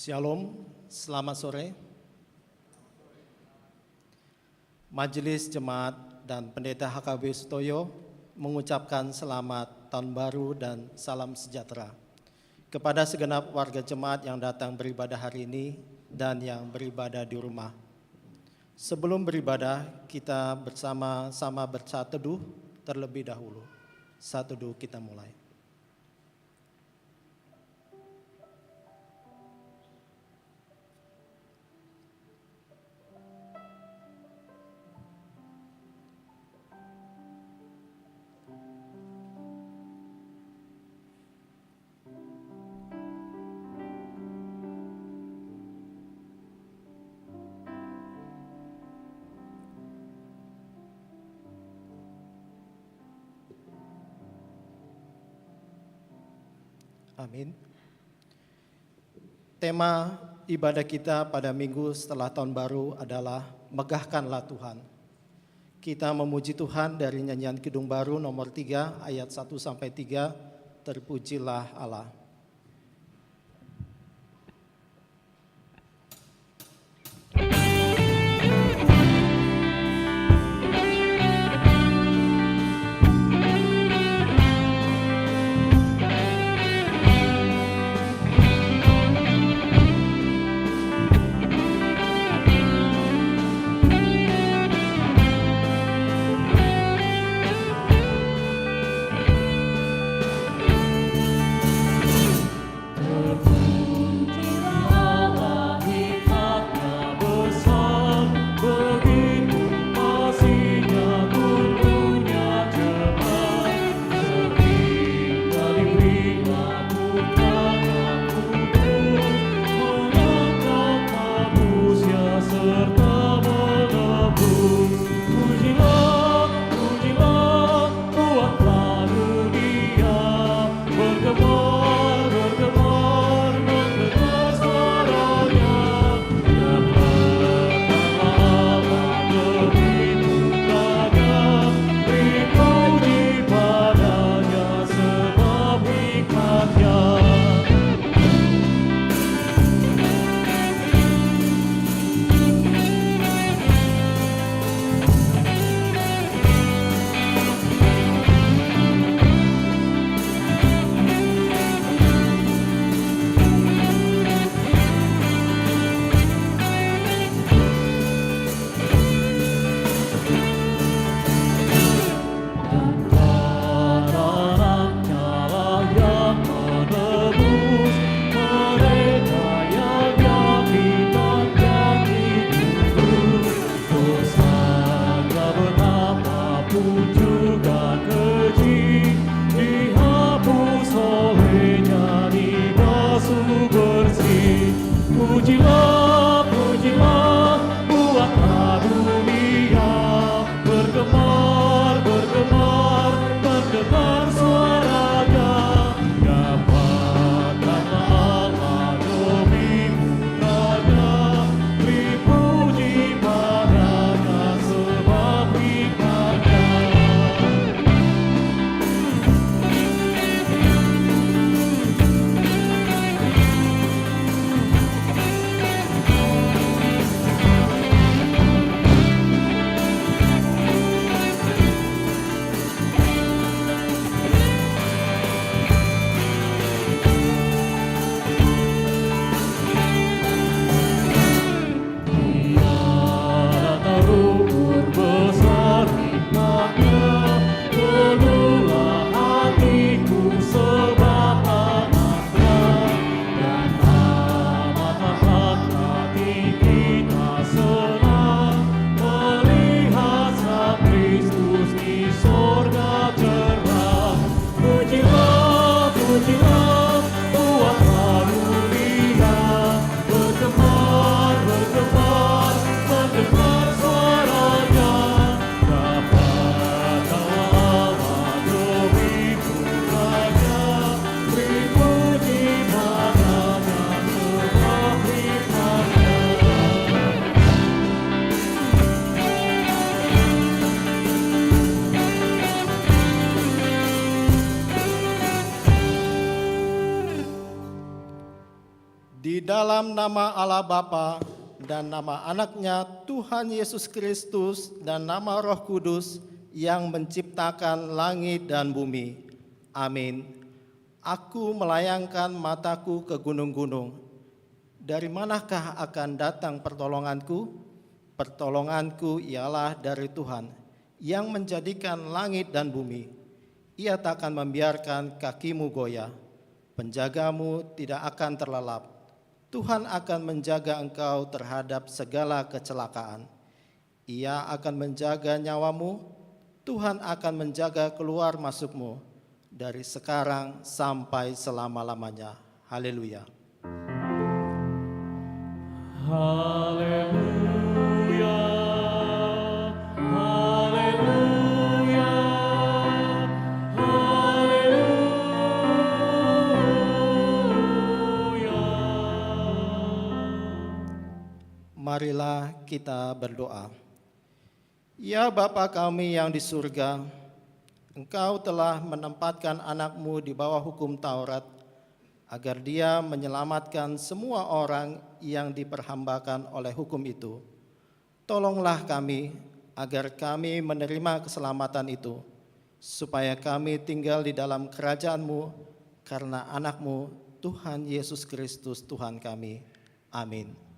Shalom, selamat sore. Majelis Jemaat dan Pendeta HKB Sutoyo mengucapkan selamat tahun baru dan salam sejahtera kepada segenap warga jemaat yang datang beribadah hari ini dan yang beribadah di rumah. Sebelum beribadah, kita bersama-sama bersaat teduh terlebih dahulu. Saat teduh kita mulai. Amin. Tema ibadah kita pada minggu setelah tahun baru adalah Megahkanlah Tuhan. Kita memuji Tuhan dari nyanyian Kidung Baru nomor 3 ayat 1-3, Terpujilah Allah. Di dalam nama Allah Bapa dan nama anaknya Tuhan Yesus Kristus dan nama Roh Kudus yang menciptakan langit dan bumi. Amin. Aku melayangkan mataku ke gunung-gunung. Dari manakah akan datang pertolonganku? Pertolonganku ialah dari Tuhan yang menjadikan langit dan bumi. Ia tak akan membiarkan kakimu goyah. Penjagamu tidak akan terlelap. Tuhan akan menjaga engkau terhadap segala kecelakaan. Ia akan menjaga nyawamu. Tuhan akan menjaga keluar masukmu dari sekarang sampai selama-lamanya. Haleluya. Haleluya, haleluya, haleluya. Marilah kita berdoa. Ya Bapa kami yang di surga, Engkau telah menempatkan anakmu di bawah hukum Taurat, agar dia menyelamatkan semua orang yang diperhambakan oleh hukum itu. Tolonglah kami, agar kami menerima keselamatan itu, supaya kami tinggal di dalam kerajaan-Mu, karena anak-Mu, Tuhan Yesus Kristus Tuhan kami. Amin.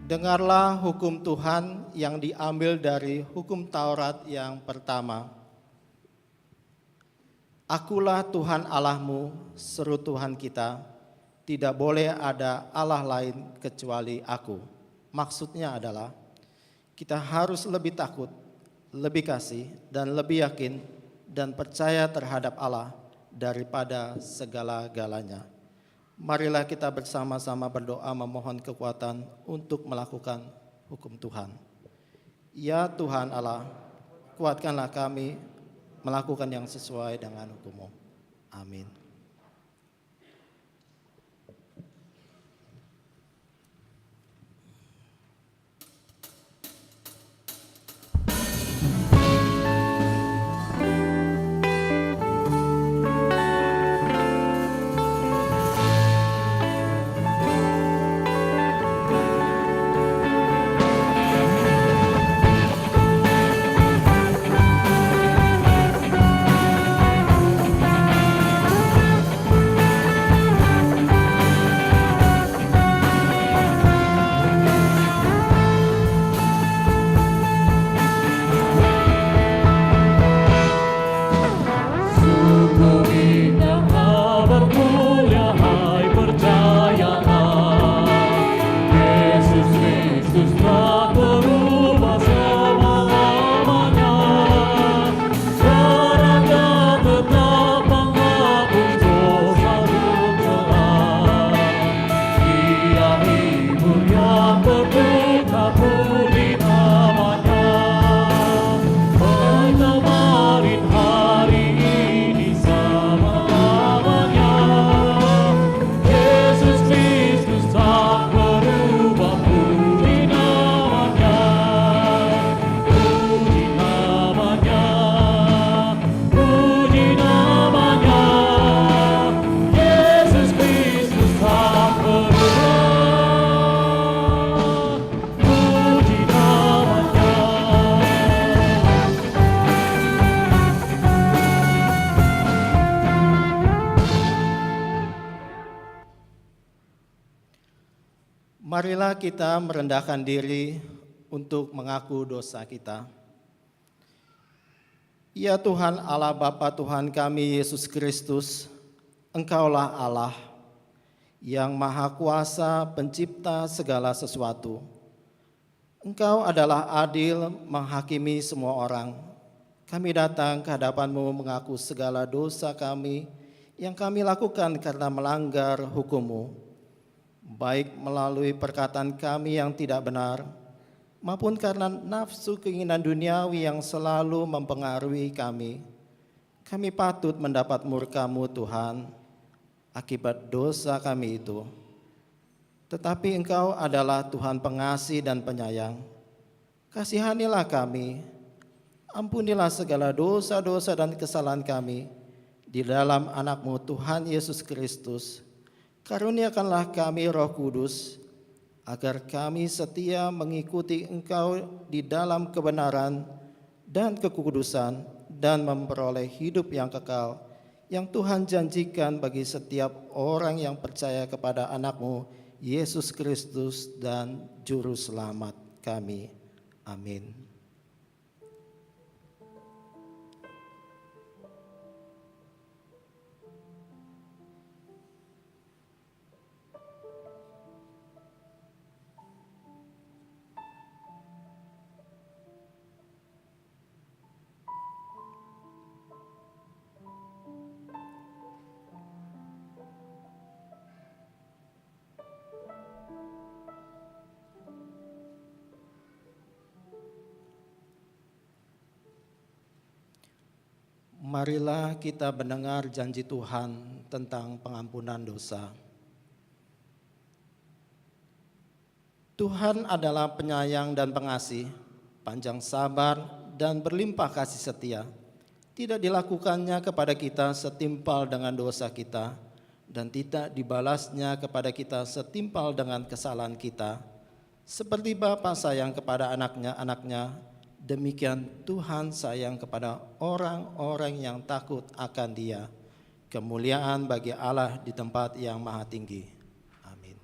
Dengarlah hukum Tuhan yang diambil dari hukum Taurat yang pertama. Akulah Tuhan Allahmu, seru Tuhan kita, tidak boleh ada Allah lain kecuali aku. Maksudnya adalah kita harus lebih takut, lebih kasih, dan lebih yakin dan percaya terhadap Allah daripada segala-galanya. Marilah kita bersama-sama berdoa memohon kekuatan untuk melakukan hukum Tuhan. Ya Tuhan Allah, kuatkanlah kami melakukan yang sesuai dengan hukum-Mu. Amin. Marilah kita merendahkan diri untuk mengaku dosa kita. Ya Tuhan Allah Bapa Tuhan kami Yesus Kristus, Engkaulah Allah yang Maha Kuasa pencipta segala sesuatu. Engkau adalah adil menghakimi semua orang. Kami datang ke hadapan-Mu mengaku segala dosa kami yang kami lakukan karena melanggar hukum-Mu, baik melalui perkataan kami yang tidak benar, maupun karena nafsu keinginan duniawi yang selalu mempengaruhi kami. Kami patut mendapat murka-Mu Tuhan akibat dosa kami itu. Tetapi Engkau adalah Tuhan pengasih dan penyayang. Kasihanilah kami, ampunilah segala dosa-dosa dan kesalahan kami di dalam anak-Mu Tuhan Yesus Kristus. Karuniakanlah kami Roh Kudus, agar kami setia mengikuti Engkau di dalam kebenaran dan kekudusan dan memperoleh hidup yang kekal yang Tuhan janjikan bagi setiap orang yang percaya kepada anak-Mu Yesus Kristus dan Juru Selamat kami. Amin. Marilah kita mendengar janji Tuhan tentang pengampunan dosa. Tuhan adalah penyayang dan pengasih, panjang sabar dan berlimpah kasih setia. Tidak dilakukannya kepada kita setimpal dengan dosa kita, dan tidak dibalasnya kepada kita setimpal dengan kesalahan kita. Seperti Bapa sayang kepada anaknya, demikian Tuhan sayang kepada orang-orang yang takut akan Dia. Kemuliaan bagi Allah di tempat yang maha tinggi. Amin.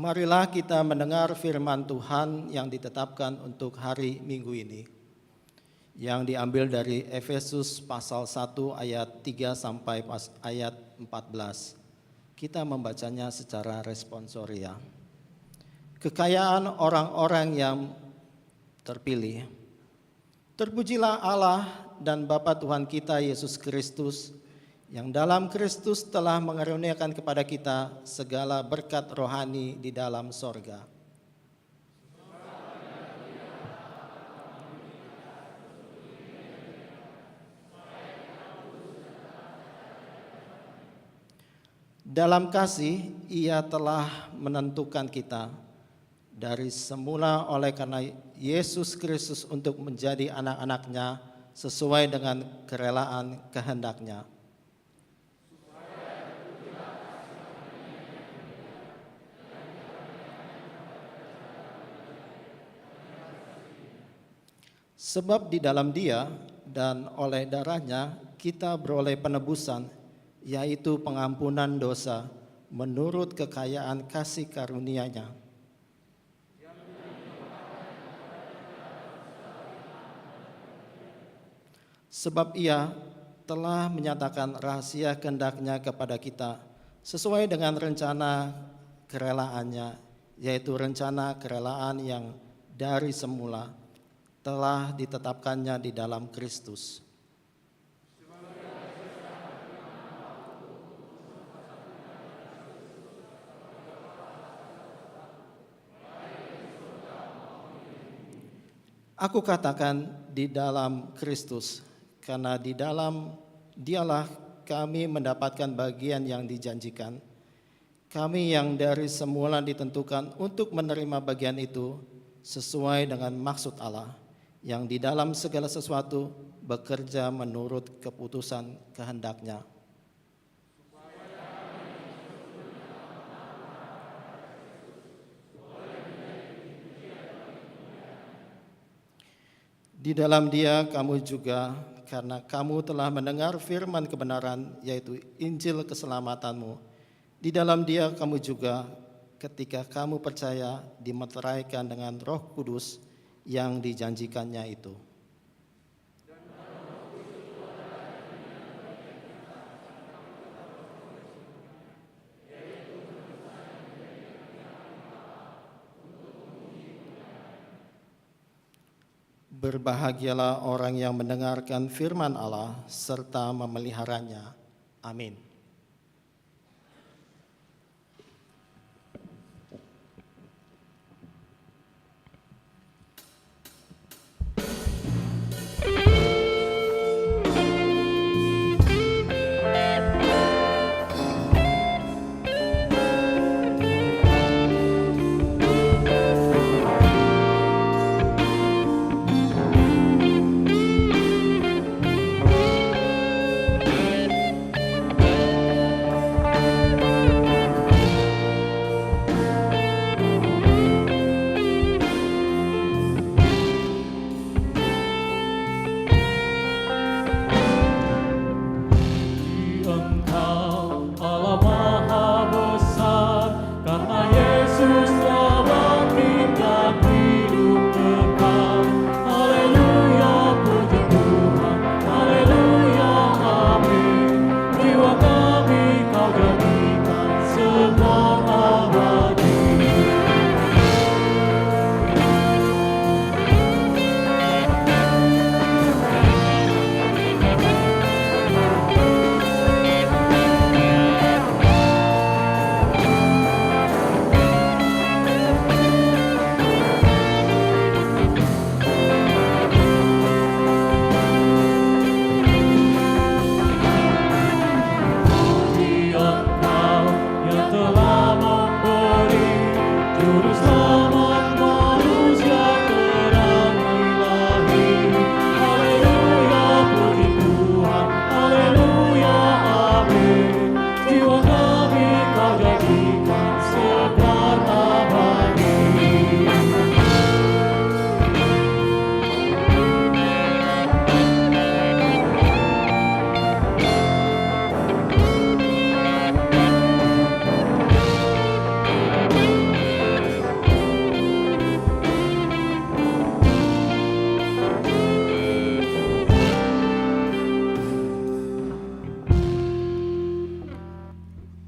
Marilah kita mendengar firman Tuhan yang ditetapkan untuk hari Minggu ini, yang diambil dari Efesus pasal 1 ayat 3 sampai ayat 14. Kita membacanya secara responsoria. Kekayaan orang-orang yang terpilih. Terpujilah Allah dan Bapa Tuhan kita Yesus Kristus, yang dalam Kristus telah mengaruniakan kepada kita segala berkat rohani di dalam sorga. Dalam kasih, Ia telah menentukan kita dari semula oleh karena Yesus Kristus untuk menjadi anak-anak-Nya sesuai dengan kerelaan kehendak-Nya. Sebab di dalam Dia dan oleh darah-Nya kita beroleh penebusan, yaitu pengampunan dosa menurut kekayaan kasih karunia-Nya. Sebab Ia telah menyatakan rahasia kehendak-Nya kepada kita sesuai dengan rencana kerelaannya, yaitu rencana kerelaan yang dari semula telah ditetapkannya di dalam Kristus. Aku katakan di dalam Kristus, karena di dalam Dialah kami mendapatkan bagian yang dijanjikan. Kami yang dari semula ditentukan untuk menerima bagian itu sesuai dengan maksud Allah, yang di dalam segala sesuatu bekerja menurut keputusan kehendak-Nya. Di dalam Dia kamu juga, karena kamu telah mendengar firman kebenaran, yaitu Injil keselamatanmu. Di dalam Dia kamu juga, ketika kamu percaya, dimeteraikan dengan Roh Kudus yang dijanjikannya itu. Berbahagialah orang yang mendengarkan firman Allah serta memeliharanya. Amin.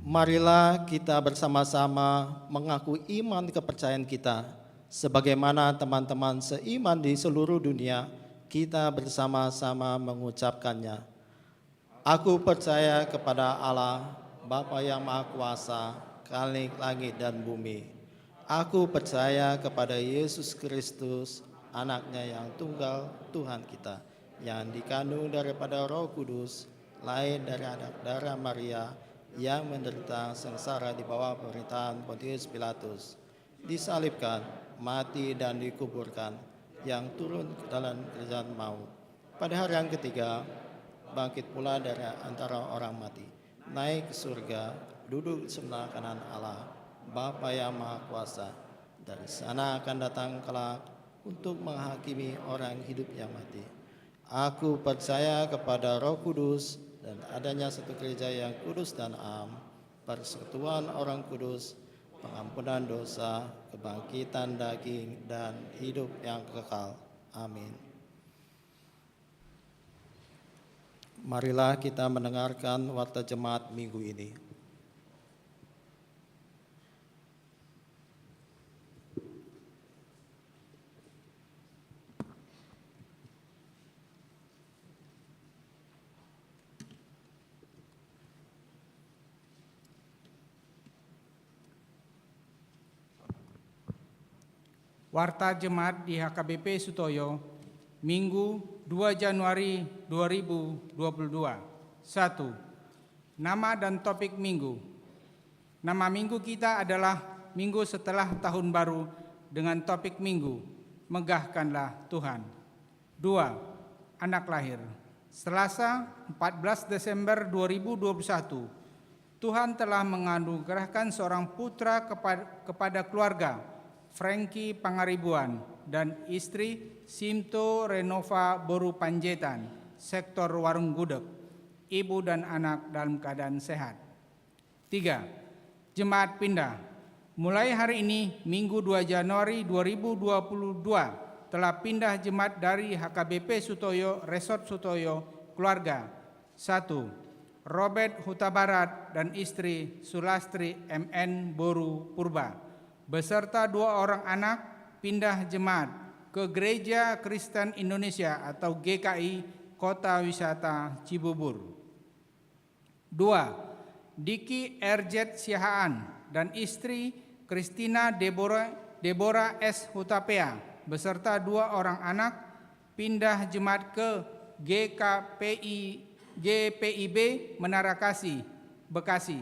Marilah kita bersama-sama mengaku iman kepercayaan kita. Sebagaimana teman-teman seiman di seluruh dunia, kita bersama-sama mengucapkannya. Aku percaya kepada Allah, Bapa yang Maha Kuasa, Khalik langit dan bumi. Aku percaya kepada Yesus Kristus, anaknya yang tunggal, Tuhan kita, yang dikandung daripada Roh Kudus, lahir dari anak darah Maria, yang menderita sengsara di bawah pemerintahan Pontius Pilatus, disalibkan, mati dan dikuburkan, yang turun ke dalam kerajaan maut. Pada hari yang ketiga, bangkit pula dari antara orang mati, naik ke surga, duduk di sebelah kanan Allah, Bapa yang Maha Kuasa. Dari sana akan datang kelak untuk menghakimi orang hidup yang mati. Aku percaya kepada Roh Kudus dan adanya satu gereja yang kudus dan am, persekutuan orang kudus, pengampunan dosa, kebangkitan daging, dan hidup yang kekal. Amin. Marilah kita mendengarkan warta jemaat minggu ini. Warta Jemaat di HKBP Sutoyo, Minggu 2 Januari 2022. 1. Nama dan topik minggu. Nama minggu kita adalah Minggu setelah Tahun Baru dengan topik minggu, Megahkanlah Tuhan. 2. Anak lahir. Selasa 14 Desember 2021, Tuhan telah menganugerahkan seorang putra kepada keluarga Frankie Pangaribuan dan istri Simto Renova Boru Panjaitan, sektor Warung Gudeg. Ibu dan anak dalam keadaan sehat. 3. Jemaat pindah. Mulai hari ini, Minggu 2 Januari 2022, telah pindah jemaat dari HKBP Sutoyo, Resort Sutoyo, keluarga. 1. Robert Huta Barat dan istri Sulastri MN Boru Purba beserta 2 orang anak pindah jemaat ke Gereja Kristen Indonesia atau GKI Kota Wisata Cibubur. 2. Diki RZ Siahaan dan istri Christina Deborah S. Hutapea beserta 2 orang anak pindah jemaat ke GPIB Menara Kasih, Bekasi.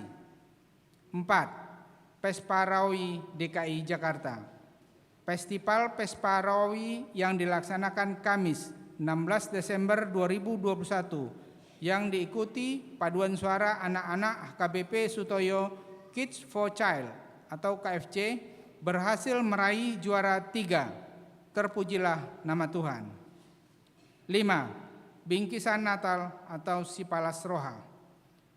4. Pesparawi DKI Jakarta. Festival Pesparawi yang dilaksanakan Kamis 16 Desember 2021 yang diikuti paduan suara anak-anak HKBP Sutoyo Kids for Child atau KFC berhasil meraih juara 3. Terpujilah nama Tuhan. 5. Bingkisan Natal atau Sipalas Roha.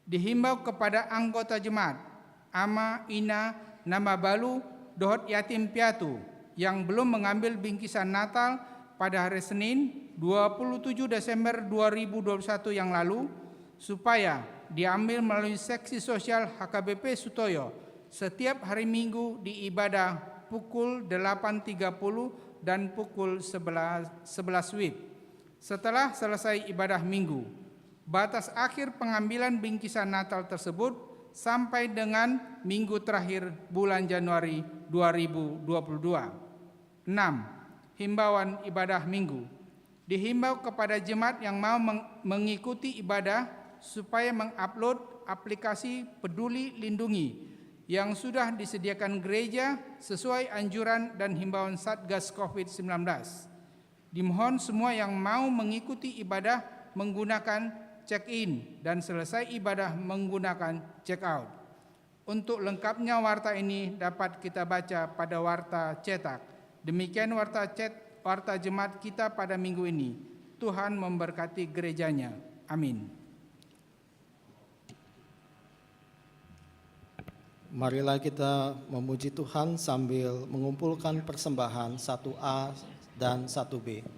Dihimbau kepada anggota jemaat Ama, Ina, Nama Balu, Dohot Yatim Piatu yang belum mengambil bingkisan Natal pada hari Senin 27 Desember 2021 yang lalu supaya diambil melalui seksi sosial HKBP Sutoyo setiap hari Minggu di ibadah pukul 8.30 dan pukul 11 WIB. Setelah selesai ibadah Minggu, batas akhir pengambilan bingkisan Natal tersebut sampai dengan minggu terakhir bulan Januari 2022. 6. Himbauan ibadah minggu. Dihimbau kepada jemaat yang mau mengikuti ibadah supaya mengupload aplikasi Peduli Lindungi yang sudah disediakan gereja sesuai anjuran dan himbauan Satgas COVID-19. Dimohon semua yang mau mengikuti ibadah menggunakan check-in dan selesai ibadah menggunakan check-out. Untuk lengkapnya warta ini dapat kita baca pada warta cetak. Demikian warta jemaat kita pada minggu ini. Tuhan memberkati gerejanya. Amin. Marilah kita memuji Tuhan sambil mengumpulkan persembahan 1A dan 1B.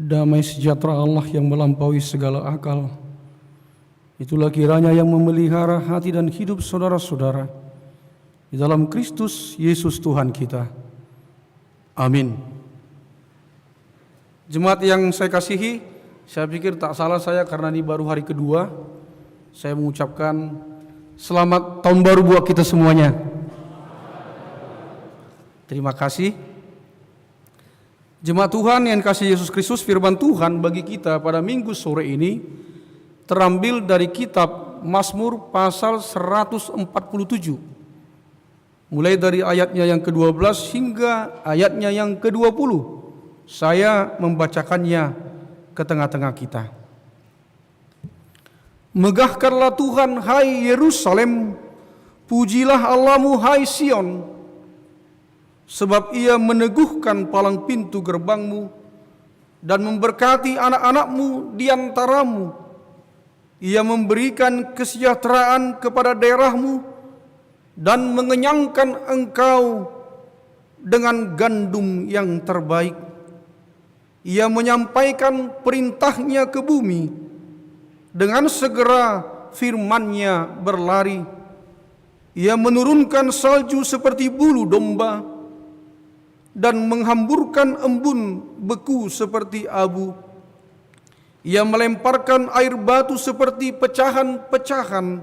Damai sejahtera Allah yang melampaui segala akal, itulah kiranya yang memelihara hati dan hidup saudara-saudara di dalam Kristus Yesus Tuhan kita. Amin. Jemaat yang saya kasihi, saya pikir tak salah saya karena ini baru hari kedua, saya mengucapkan selamat tahun baru buat kita semuanya. Terima kasih. Jemaat Tuhan yang kasih Yesus Kristus, firman Tuhan bagi kita pada minggu sore ini terambil dari kitab Mazmur pasal 147. Mulai dari ayatnya yang ke-12 hingga ayatnya yang ke-20. Saya membacakannya ke tengah-tengah kita. Megahkanlah Tuhan hai Yerusalem, pujilah Allahmu hai Sion. Sebab ia meneguhkan palang pintu gerbangmu dan memberkati anak-anakmu di antaramu. Ia memberikan kesejahteraan kepada daerahmu dan mengenyangkan engkau dengan gandum yang terbaik. Ia menyampaikan perintahnya ke bumi, dengan segera firman-Nya berlari. Ia menurunkan salju seperti bulu domba dan menghamburkan embun beku seperti abu. Ia melemparkan air batu seperti pecahan-pecahan.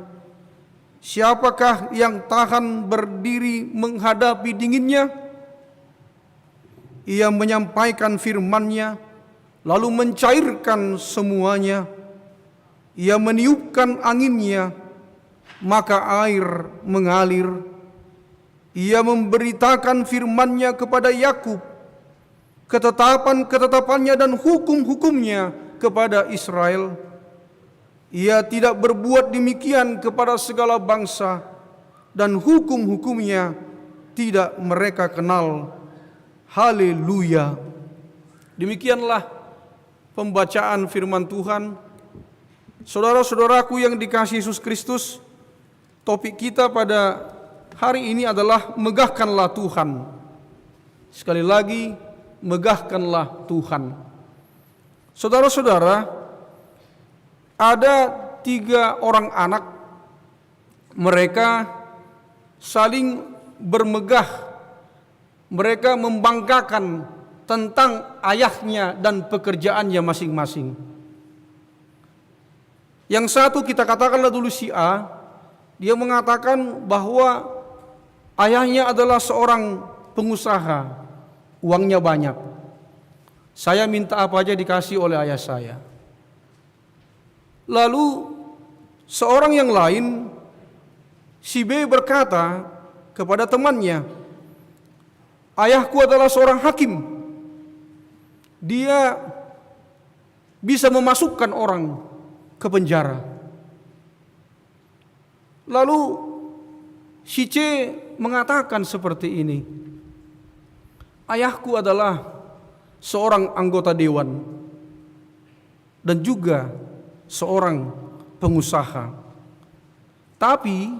Siapakah yang tahan berdiri menghadapi dinginnya? Ia menyampaikan firman-Nya, lalu mencairkan semuanya. Ia meniupkan anginnya, maka air mengalir. Ia memberitakan firman-Nya kepada Yakub, ketetapan-ketetapannya dan hukum-hukumnya kepada Israel. Ia tidak berbuat demikian kepada segala bangsa, dan hukum-hukumnya tidak mereka kenal. Haleluya. Demikianlah pembacaan firman Tuhan. Saudara-saudaraku yang dikasihi Yesus Kristus, topik kita pada hari ini adalah megahkanlah Tuhan. Sekali lagi, megahkanlah Tuhan. Saudara-saudara, ada 3 orang anak. Mereka saling bermegah. Mereka membanggakan tentang ayahnya dan pekerjaannya masing-masing. Yang satu kita katakanlah dulu si A, dia mengatakan bahwa ayahnya adalah seorang pengusaha, uangnya banyak. Saya minta apa aja dikasih oleh ayah saya. Lalu seorang yang lain, si B berkata kepada temannya, ayahku adalah seorang hakim. Dia bisa memasukkan orang ke penjara. Lalu si C mengatakan seperti ini, ayahku adalah seorang anggota dewan dan juga seorang pengusaha. Tapi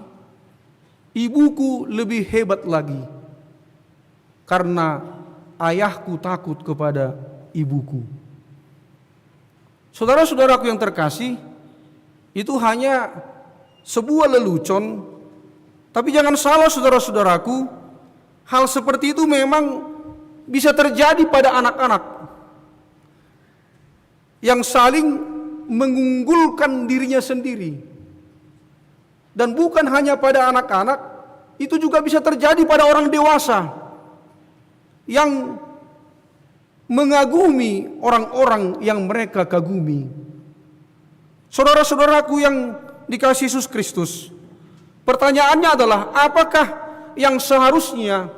ibuku lebih hebat lagi, karena ayahku takut kepada ibuku. Saudara-saudaraku yang terkasih, itu hanya sebuah lelucon. Tapi jangan salah saudara-saudaraku, hal seperti itu memang bisa terjadi pada anak-anak yang saling mengunggulkan dirinya sendiri. Dan bukan hanya pada anak-anak, itu juga bisa terjadi pada orang dewasa yang mengagumi orang-orang yang mereka kagumi. Saudara-saudaraku yang dikasihi Yesus Kristus, pertanyaannya adalah, apakah yang seharusnya,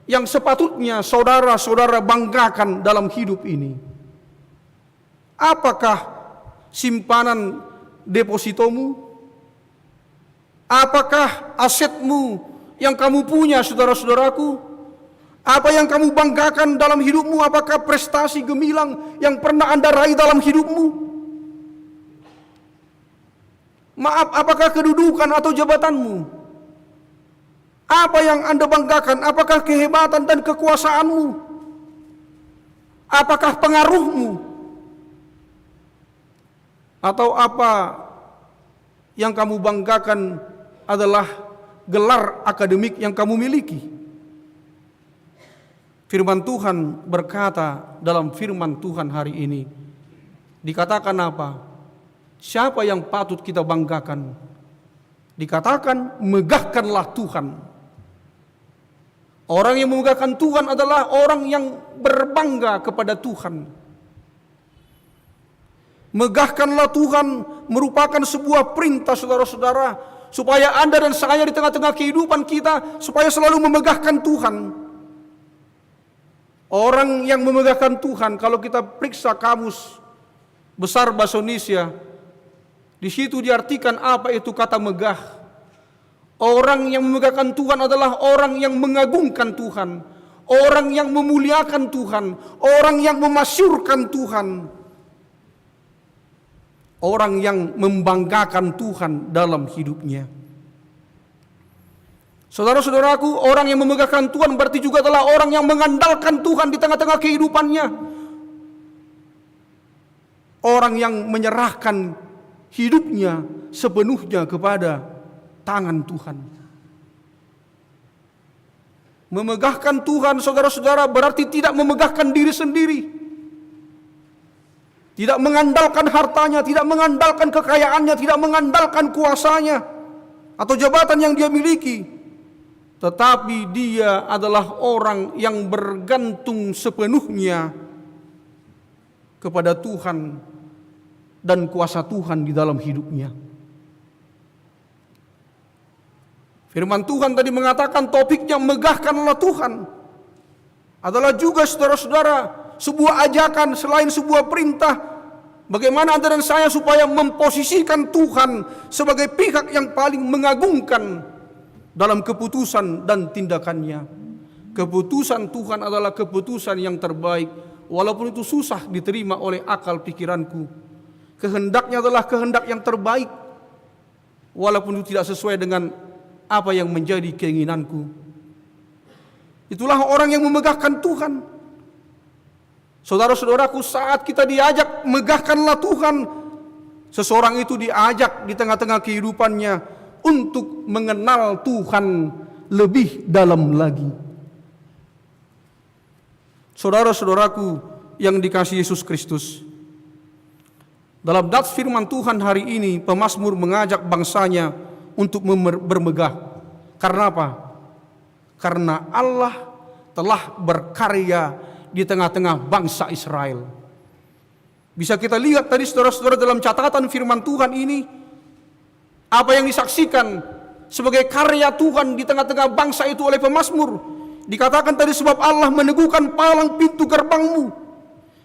yang sepatutnya saudara-saudara banggakan dalam hidup ini? Apakah simpanan depositomu? Apakah asetmu yang kamu punya, saudara-saudaraku? Apa yang kamu banggakan dalam hidupmu? Apakah prestasi gemilang yang pernah Anda raih dalam hidupmu? Maaf, apakah kedudukan atau jabatanmu? Apa yang Anda banggakan? Apakah kehebatan dan kekuasaanmu? Apakah pengaruhmu? Atau apa yang kamu banggakan adalah gelar akademik yang kamu miliki? Firman Tuhan berkata dalam firman Tuhan hari ini, dikatakan apa? Siapa yang patut kita banggakan? Dikatakan, megahkanlah Tuhan. Orang yang memegahkan Tuhan adalah orang yang berbangga kepada Tuhan. Megahkanlah Tuhan merupakan sebuah perintah, saudara-saudara, supaya Anda dan saya di tengah-tengah kehidupan kita supaya selalu memegahkan Tuhan. Orang yang memegahkan Tuhan, kalau kita periksa kamus besar bahasa Indonesia, di situ diartikan apa itu kata megah. Orang yang memegahkan Tuhan adalah orang yang mengagungkan Tuhan, orang yang memuliakan Tuhan, orang yang memasyurkan Tuhan, orang yang membanggakan Tuhan dalam hidupnya. Saudara-saudaraku, orang yang memegahkan Tuhan berarti juga adalah orang yang mengandalkan Tuhan di tengah-tengah kehidupannya. Orang yang menyerahkan hidupnya sepenuhnya kepada tangan Tuhan. Memegahkan Tuhan, saudara-saudara, berarti tidak memegahkan diri sendiri. Tidak mengandalkan hartanya, tidak mengandalkan kekayaannya, tidak mengandalkan kuasanya atau jabatan yang dia miliki. Tetapi dia adalah orang yang bergantung sepenuhnya kepada Tuhan dan kuasa Tuhan di dalam hidupnya. Firman Tuhan tadi mengatakan topiknya megahkanlah Tuhan. Adalah juga, saudara-saudara, sebuah ajakan selain sebuah perintah. Bagaimana Anda dan saya supaya memposisikan Tuhan sebagai pihak yang paling mengagungkan dalam keputusan dan tindakannya. Keputusan Tuhan adalah keputusan yang terbaik, walaupun itu susah diterima oleh akal pikiranku. Kehendaknya adalah kehendak yang terbaik, walaupun itu tidak sesuai dengan apa yang menjadi keinginanku. Itulah orang yang memegahkan Tuhan. Saudara-saudaraku, saat kita diajak megahkanlah Tuhan, seseorang itu diajak di tengah-tengah kehidupannya untuk mengenal Tuhan lebih dalam lagi. Saudara-saudaraku yang dikasihi Yesus Kristus, dalam nats firman Tuhan hari ini, pemazmur mengajak bangsanya untuk bermegah. Karena apa? Karena Allah telah berkarya di tengah-tengah bangsa Israel. Bisa kita lihat tadi, saudara-saudara, dalam catatan firman Tuhan ini, apa yang disaksikan sebagai karya Tuhan di tengah-tengah bangsa itu oleh pemazmur. Dikatakan tadi, sebab Allah meneguhkan palang pintu gerbangmu.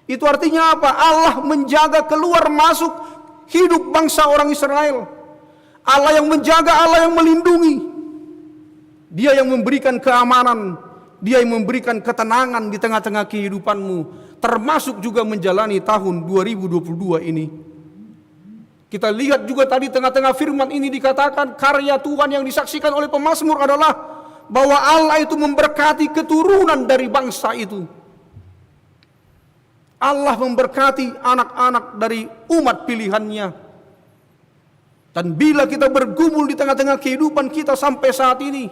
Itu artinya apa? Allah menjaga keluar masuk hidup bangsa orang Israel. Allah yang menjaga, Allah yang melindungi. Dia yang memberikan keamanan, Dia yang memberikan ketenangan di tengah-tengah kehidupanmu, termasuk juga menjalani tahun 2022 ini. Kita lihat juga tadi tengah-tengah firman ini dikatakan karya Tuhan yang disaksikan oleh pemazmur adalah bahwa Allah itu memberkati keturunan dari bangsa itu. Allah memberkati anak-anak dari umat pilihannya. Dan bila kita bergumul di tengah-tengah kehidupan kita sampai saat ini,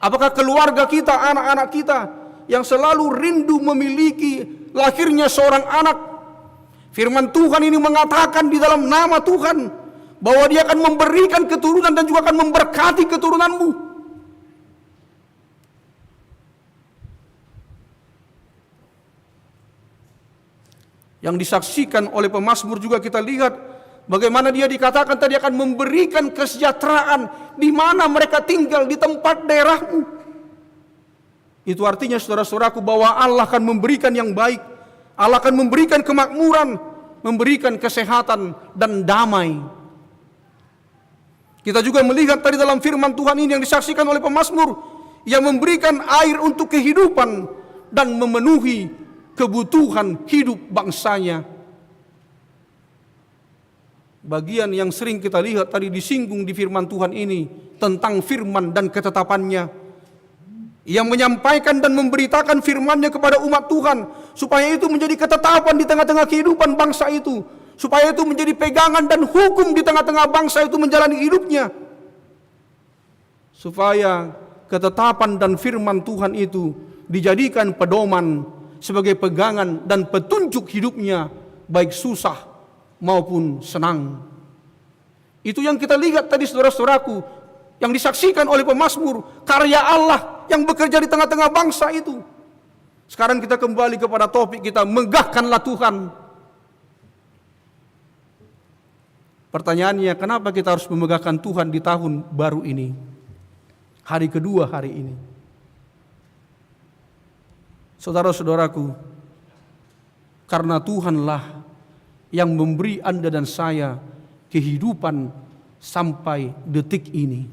apakah keluarga kita, anak-anak kita yang selalu rindu memiliki lahirnya seorang anak, firman Tuhan ini mengatakan di dalam nama Tuhan bahwa Dia akan memberikan keturunan dan juga akan memberkati keturunanmu. Yang disaksikan oleh pemazmur juga kita lihat bagaimana dia dikatakan tadi akan memberikan kesejahteraan di mana mereka tinggal di tempat daerahmu. Itu artinya, saudara-saudaraku, bahwa Allah akan memberikan yang baik. Allah akan memberikan kemakmuran, memberikan kesehatan dan damai. Kita juga melihat tadi dalam firman Tuhan ini yang disaksikan oleh pemazmur, yang memberikan air untuk kehidupan dan memenuhi kebutuhan hidup bangsanya. Bagian yang sering kita lihat tadi disinggung di firman Tuhan ini tentang firman dan ketetapannya, yang menyampaikan dan memberitakan firman-Nya kepada umat Tuhan supaya itu menjadi ketetapan di tengah-tengah kehidupan bangsa itu, supaya itu menjadi pegangan dan hukum di tengah-tengah bangsa itu menjalani hidupnya, supaya ketetapan dan firman Tuhan itu dijadikan pedoman sebagai pegangan dan petunjuk hidupnya, baik susah maupun senang. Itu yang kita lihat tadi, saudara-saudaraku, yang disaksikan oleh pemazmur, karya Allah yang bekerja di tengah-tengah bangsa itu. Sekarang kita kembali kepada topik kita, megahkanlah Tuhan. Pertanyaannya, kenapa kita harus memegahkan Tuhan di tahun baru ini? Hari kedua hari ini. Saudara-saudaraku, karena Tuhanlah yang memberi Anda dan saya kehidupan sampai detik ini.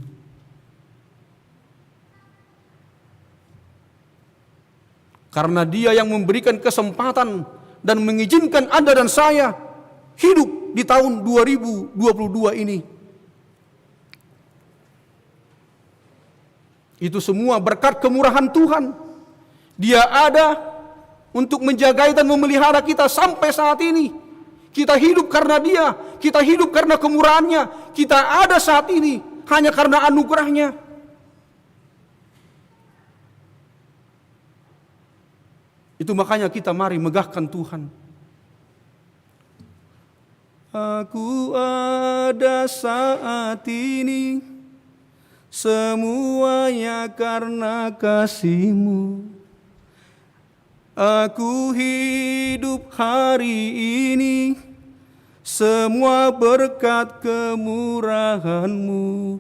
Karena Dia yang memberikan kesempatan dan mengizinkan Anda dan saya hidup di tahun 2022 ini. Itu semua berkat kemurahan Tuhan. Dia ada untuk menjaga dan memelihara kita sampai saat ini. Kita hidup karena Dia, kita hidup karena kemurahannya, kita ada saat ini hanya karena anugerahnya. Itu makanya kita mari megahkan Tuhan. Aku ada saat ini, semuanya karena kasih-Mu. Aku hidup hari ini, semua berkat kemurahan-Mu.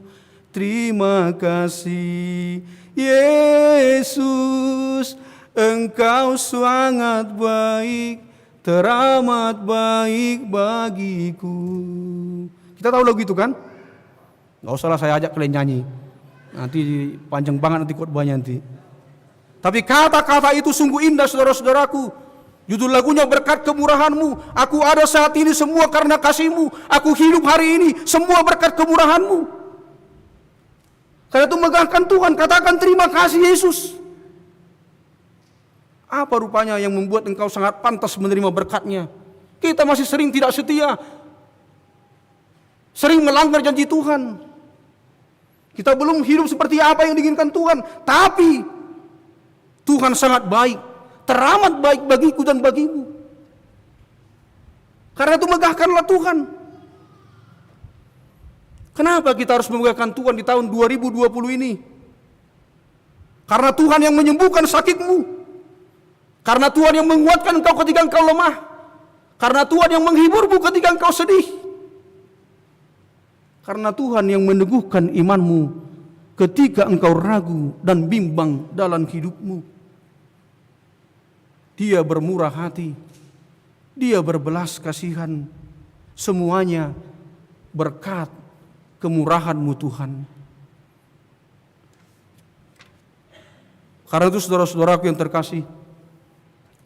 Terima kasih Yesus, Engkau sangat baik, teramat baik bagiku. Kita tahu lagu itu kan? Gak usahlah saya ajak kalian nyanyi, nanti panjang banget nanti khotbahnya nanti. Tapi kata-kata itu sungguh indah, saudara-saudaraku. Judul lagunya berkat kemurahan-Mu. Aku ada saat ini semua karena kasih-Mu. Aku hidup hari ini semua berkat kemurahan-Mu. Karena itu megahkan Tuhan, katakan terima kasih Yesus. Apa rupanya yang membuat engkau sangat pantas menerima berkat-Nya? Kita masih sering tidak setia, sering melanggar janji Tuhan. Kita belum hidup seperti apa yang diinginkan Tuhan, tapi Tuhan sangat baik, teramat baik bagiku dan bagimu. Karena itu megahkanlah Tuhan. Kenapa kita harus memegahkan Tuhan di tahun 2020 ini? Karena Tuhan yang menyembuhkan sakitmu. Karena Tuhan yang menguatkan engkau ketika engkau lemah. Karena Tuhan yang menghiburmu ketika engkau sedih. Karena Tuhan yang meneguhkan imanmu ketika engkau ragu dan bimbang dalam hidupmu. Dia bermurah hati, Dia berbelas kasihan, semuanya berkat kemurahan-Mu Tuhan. Karena itu saudara-saudaraku yang terkasih,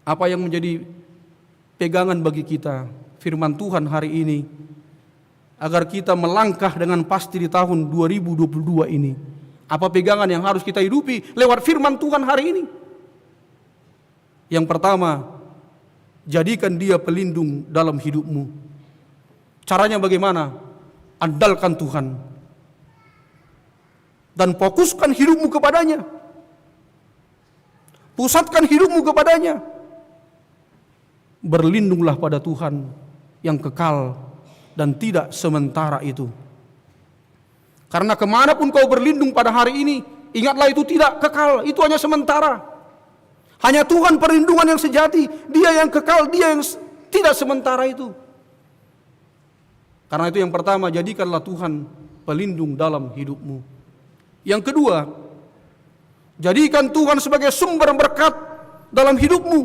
apa yang menjadi pegangan bagi kita firman Tuhan hari ini, agar kita melangkah dengan pasti di tahun 2022 ini. Apa pegangan yang harus kita hidupi lewat firman Tuhan hari ini? Yang pertama, jadikan Dia pelindung dalam hidupmu. Caranya bagaimana? Andalkan Tuhan dan fokuskan hidupmu kepadanya. Pusatkan hidupmu kepadanya. Berlindunglah pada Tuhan yang kekal dan tidak sementara itu. Karena kemanapun kau berlindung pada hari ini, ingatlah itu tidak kekal, itu hanya sementara. Hanya Tuhan perlindungan yang sejati, Dia yang kekal, Dia yang tidak sementara itu. Karena itu yang pertama, jadikanlah Tuhan pelindung dalam hidupmu. Yang kedua, jadikan Tuhan sebagai sumber berkat dalam hidupmu.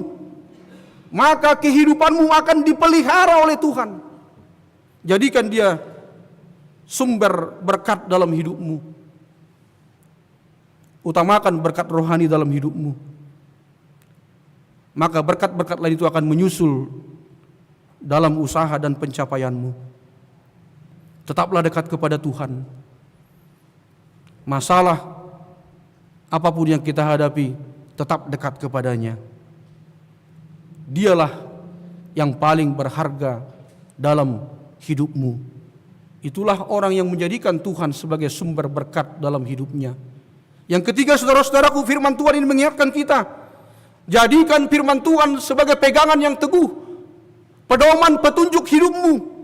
Maka kehidupanmu akan dipelihara oleh Tuhan. Jadikan Dia sumber berkat dalam hidupmu. Utamakan berkat rohani dalam hidupmu. Maka berkat-berkat lain itu akan menyusul dalam usaha dan pencapaianmu. Tetaplah dekat kepada Tuhan. Masalah apapun yang kita hadapi, tetap dekat kepadanya. Dialah yang paling berharga dalam hidupmu. Itulah orang yang menjadikan Tuhan sebagai sumber berkat dalam hidupnya. Yang ketiga, saudara-saudaraku, firman Tuhan ini mengingatkan kita, jadikan firman Tuhan sebagai pegangan yang teguh, pedoman petunjuk hidupmu.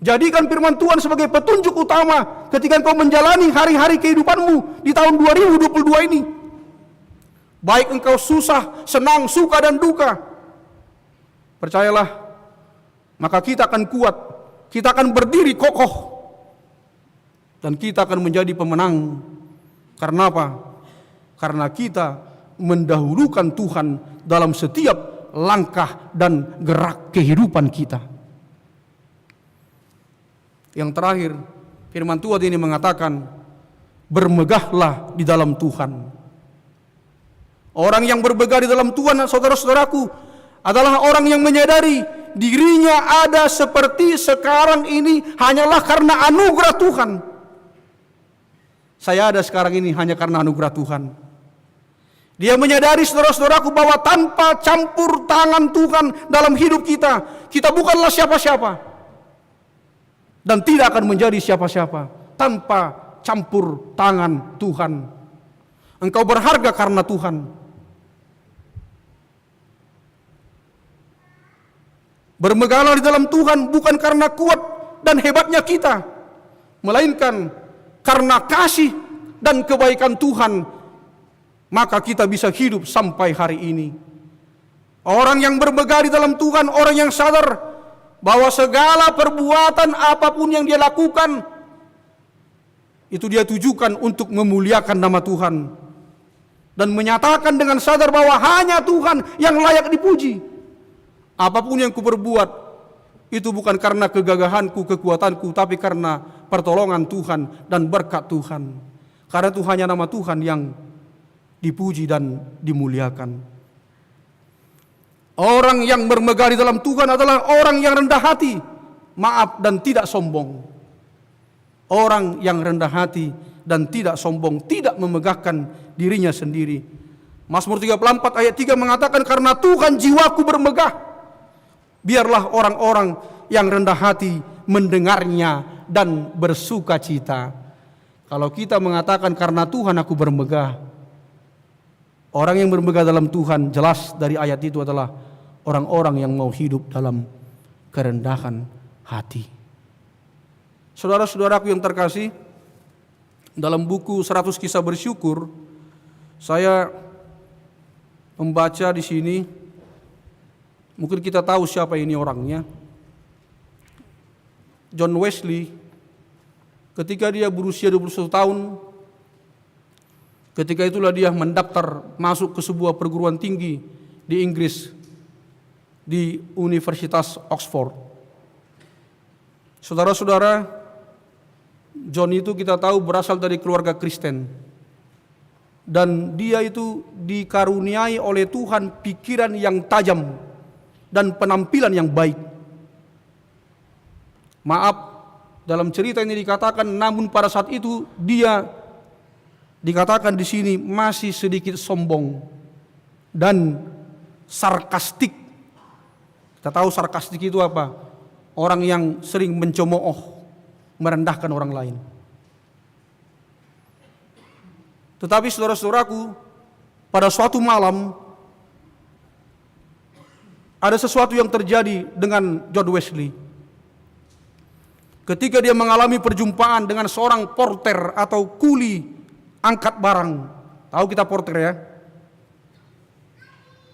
Jadikan firman Tuhan sebagai petunjuk utama ketika engkau menjalani hari-hari kehidupanmu di tahun 2022 ini. Baik engkau susah, senang, suka dan duka, percayalah, maka kita akan kuat, kita akan berdiri kokoh, dan kita akan menjadi pemenang. Karena apa? Karena kita mendahulukan Tuhan dalam setiap langkah dan gerak kehidupan kita. Yang terakhir, firman Tuhan ini mengatakan, bermegahlah di dalam Tuhan. Orang yang bermegah di dalam Tuhan, saudara-saudaraku, adalah orang yang menyadari dirinya ada seperti sekarang ini hanyalah karena anugerah Tuhan. Saya ada sekarang ini hanya karena anugerah Tuhan. Dia menyadari, saudara-saudaraku, bahwa tanpa campur tangan Tuhan dalam hidup kita, kita bukanlah siapa-siapa. Dan tidak akan menjadi siapa-siapa tanpa campur tangan Tuhan. Engkau berharga karena Tuhan. Bermegahlah di dalam Tuhan bukan karena kuat dan hebatnya kita, melainkan karena kasih dan kebaikan Tuhan, maka kita bisa hidup sampai hari ini. Orang yang bermegah di dalam Tuhan, orang yang sadar bahwa segala perbuatan apapun yang dia lakukan, itu dia tujukan untuk memuliakan nama Tuhan, dan menyatakan dengan sadar bahwa hanya Tuhan yang layak dipuji. Apapun yang kuperbuat, itu bukan karena kegagahanku, kekuatanku, tapi karena pertolongan Tuhan dan berkat Tuhan. Karena itu hanya nama Tuhan yang dipuji dan dimuliakan. Orang yang bermegah di dalam Tuhan adalah orang yang rendah hati, maaf, dan tidak sombong. Orang yang rendah hati dan tidak sombong, tidak memegahkan dirinya sendiri. Mazmur 34 ayat 3 mengatakan, karena Tuhan jiwaku bermegah, biarlah orang-orang yang rendah hati mendengarnya dan bersuka cita. Kalau kita mengatakan karena Tuhan aku bermegah, orang yang bermegah dalam Tuhan, jelas dari ayat itu adalah orang-orang yang mau hidup dalam kerendahan hati. Saudara-saudaraku yang terkasih, dalam buku 100 Kisah Bersyukur, saya membaca di sini, mungkin kita tahu siapa ini orangnya. John Wesley, ketika dia berusia 21 tahun, ketika itulah dia mendaftar masuk ke sebuah perguruan tinggi di Inggris, di Universitas Oxford. Saudara-saudara, John itu kita tahu berasal dari keluarga Kristen, dan dia itu dikaruniai oleh Tuhan pikiran yang tajam dan penampilan yang baik. Maaf, dalam cerita ini dikatakan, namun pada saat itu dia dikatakan di sini masih sedikit sombong dan sarkastik. Kita tahu sarkastik itu apa? Orang yang sering mencemooh, merendahkan orang lain. Tetapi saudara-saudaraku, pada suatu malam ada sesuatu yang terjadi dengan John Wesley. Ketika dia mengalami perjumpaan dengan seorang porter atau kuli angkat barang. Tahu kita porter ya?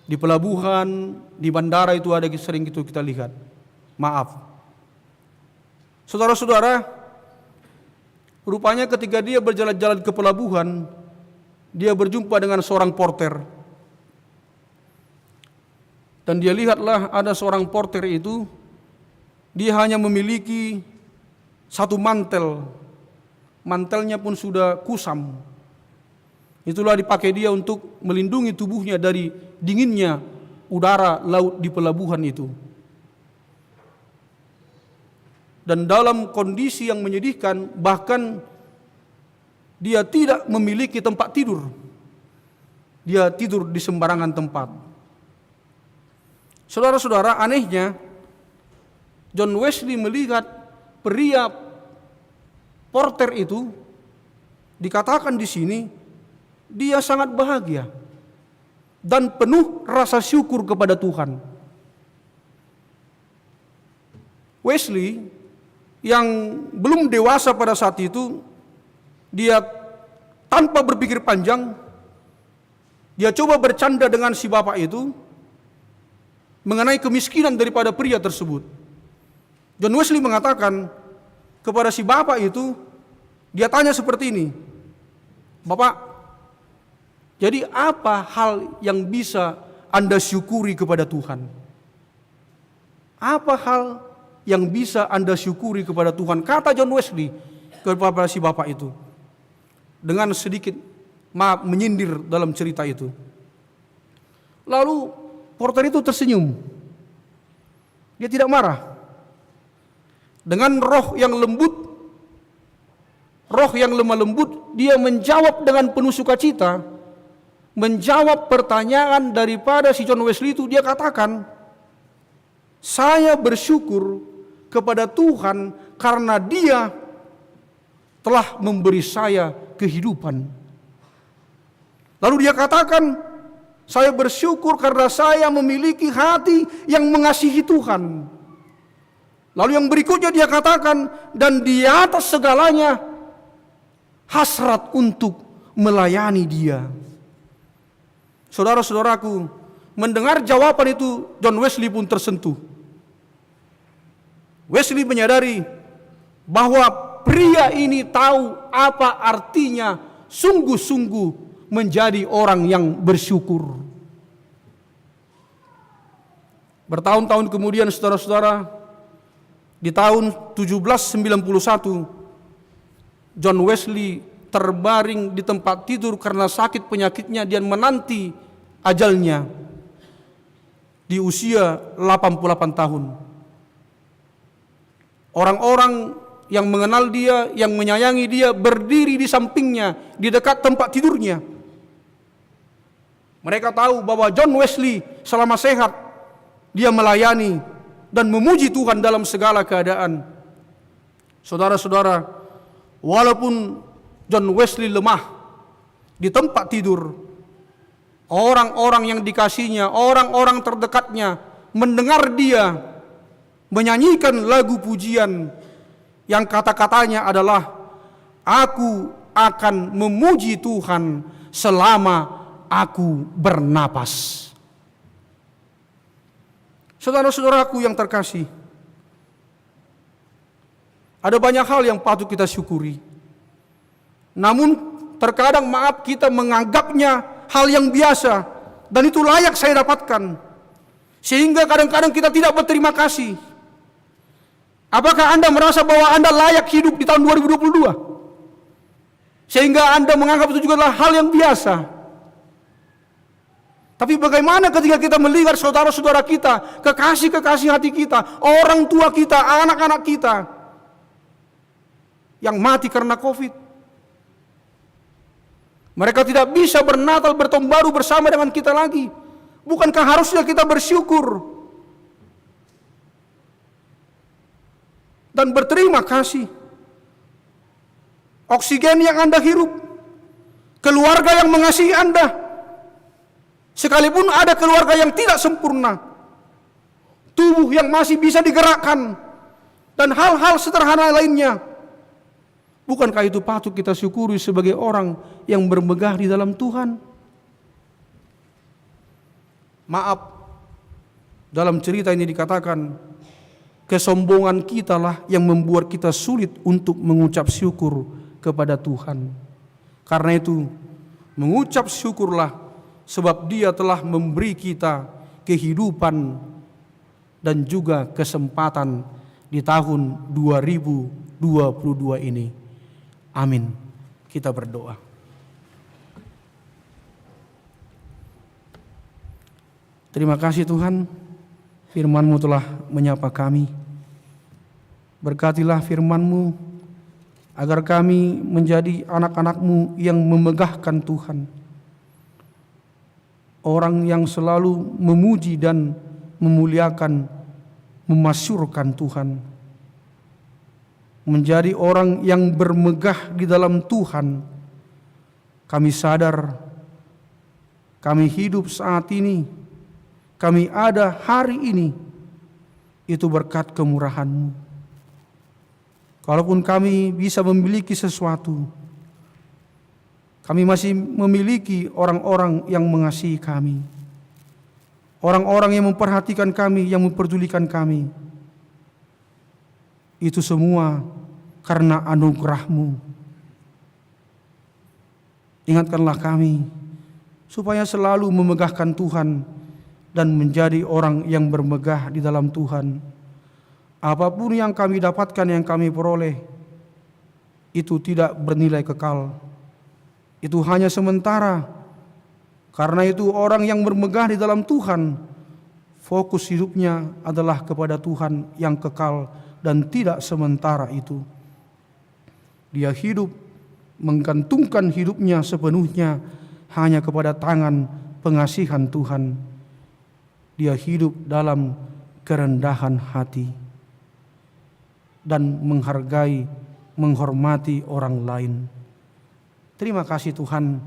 Di pelabuhan, di bandara itu ada sering itu kita lihat. Maaf. Saudara-saudara, rupanya ketika dia berjalan-jalan ke pelabuhan, dia berjumpa dengan seorang porter. Dan dia lihatlah ada seorang porter itu, dia hanya memiliki satu mantel. Mantelnya pun sudah kusam. Itulah dipakai dia untuk melindungi tubuhnya dari dinginnya udara laut di pelabuhan itu. Dan dalam kondisi yang menyedihkan, bahkan dia tidak memiliki tempat tidur. Dia tidur di sembarangan tempat. Saudara-saudara, anehnya John Wesley melihat pria porter itu, dikatakan di sini dia sangat bahagia dan penuh rasa syukur kepada Tuhan. Wesley yang belum dewasa pada saat itu, dia tanpa berpikir panjang, dia coba bercanda dengan si bapak itu mengenai kemiskinan daripada pria tersebut. John Wesley mengatakan kepada si bapak itu, dia tanya seperti ini, "Bapak, jadi apa hal yang bisa Anda syukuri kepada Tuhan?" Apa hal yang bisa Anda syukuri kepada Tuhan? Kata John Wesley kepada si bapak itu, dengan sedikit menyindir dalam cerita itu. Lalu porter itu tersenyum. Dia tidak marah. Dengan roh yang lembut, roh yang lemah lembut, dia menjawab dengan penuh sukacita, menjawab pertanyaan daripada si John Wesley itu. Dia katakan, "Saya bersyukur kepada Tuhan karena Dia telah memberi saya kehidupan." Lalu dia katakan, "Saya bersyukur karena saya memiliki hati yang mengasihi Tuhan." Lalu yang berikutnya dia katakan, "Dan di atas segalanya hasrat untuk melayani Dia." Saudara-saudaraku, mendengar jawaban itu, John Wesley pun tersentuh. Wesley menyadari bahwa pria ini tahu apa artinya sungguh-sungguh menjadi orang yang bersyukur. Bertahun-tahun kemudian, saudara-saudara, di tahun 1791, John Wesley terbaring di tempat tidur karena sakit penyakitnya dan menanti ajalnya di usia 88 tahun. Orang-orang yang mengenal dia, yang menyayangi dia, berdiri di sampingnya, di dekat tempat tidurnya. Mereka tahu bahwa John Wesley selama sehat, dia melayani dan memuji Tuhan dalam segala keadaan. Saudara-saudara, walaupun John Wesley lemah di tempat tidur, orang-orang yang dikasihnya, orang-orang terdekatnya mendengar dia menyanyikan lagu pujian yang kata-katanya adalah, "Aku akan memuji Tuhan selama aku bernapas." Saudara-saudaraku yang terkasih, ada banyak hal yang patut kita syukuri. Namun terkadang kita menganggapnya hal yang biasa dan itu layak saya dapatkan, sehingga kadang-kadang kita tidak berterima kasih. Apakah Anda merasa bahwa Anda layak hidup di tahun 2022? Sehingga Anda menganggap itu juga adalah hal yang biasa. Tapi bagaimana ketika kita melihat saudara-saudara kita, kekasih-kekasih hati kita, orang tua kita, anak-anak kita yang mati karena COVID? Mereka tidak bisa bernatal, bertahun baru bersama dengan kita lagi. Bukankah harusnya kita bersyukur dan berterima kasih? Oksigen yang Anda hirup, keluarga yang mengasihi Anda, sekalipun ada keluarga yang tidak sempurna, tubuh yang masih bisa digerakkan, dan hal-hal sederhana lainnya. Bukankah itu patut kita syukuri sebagai orang yang bermegah di dalam Tuhan? Maaf, dalam cerita ini dikatakan, kesombongan kitalah yang membuat kita sulit untuk mengucap syukur kepada Tuhan. Karena itu, mengucap syukurlah, sebab Dia telah memberi kita kehidupan dan juga kesempatan di tahun 2022 ini. Amin. Kita berdoa. Terima kasih Tuhan, firman-Mu telah menyapa kami. Berkatilah firman-Mu agar kami menjadi anak-anak-Mu yang memegahkan Tuhan. Orang yang selalu memuji dan memuliakan memasyurkan Tuhan, menjadi orang yang bermegah di dalam Tuhan. Kami sadar, kami hidup saat ini, kami ada hari ini, itu berkat kemurahan-Mu. Kalaupun kami bisa memiliki sesuatu, kami masih memiliki orang-orang yang mengasihi kami, orang-orang yang memperhatikan kami, yang memperdulikan kami. Itu semua karena anugerah-Mu. Ingatkanlah kami supaya selalu memegahkan Tuhan dan menjadi orang yang bermegah di dalam Tuhan. Apapun yang kami dapatkan, yang kami peroleh, itu tidak bernilai kekal. Itu hanya sementara. Karena itu orang yang bermegah di dalam Tuhan, fokus hidupnya adalah kepada Tuhan yang kekal dan tidak sementara itu. Dia hidup menggantungkan hidupnya sepenuhnya hanya kepada tangan pengasihan Tuhan. Dia hidup dalam kerendahan hati dan menghargai, menghormati orang lain. Terima kasih Tuhan.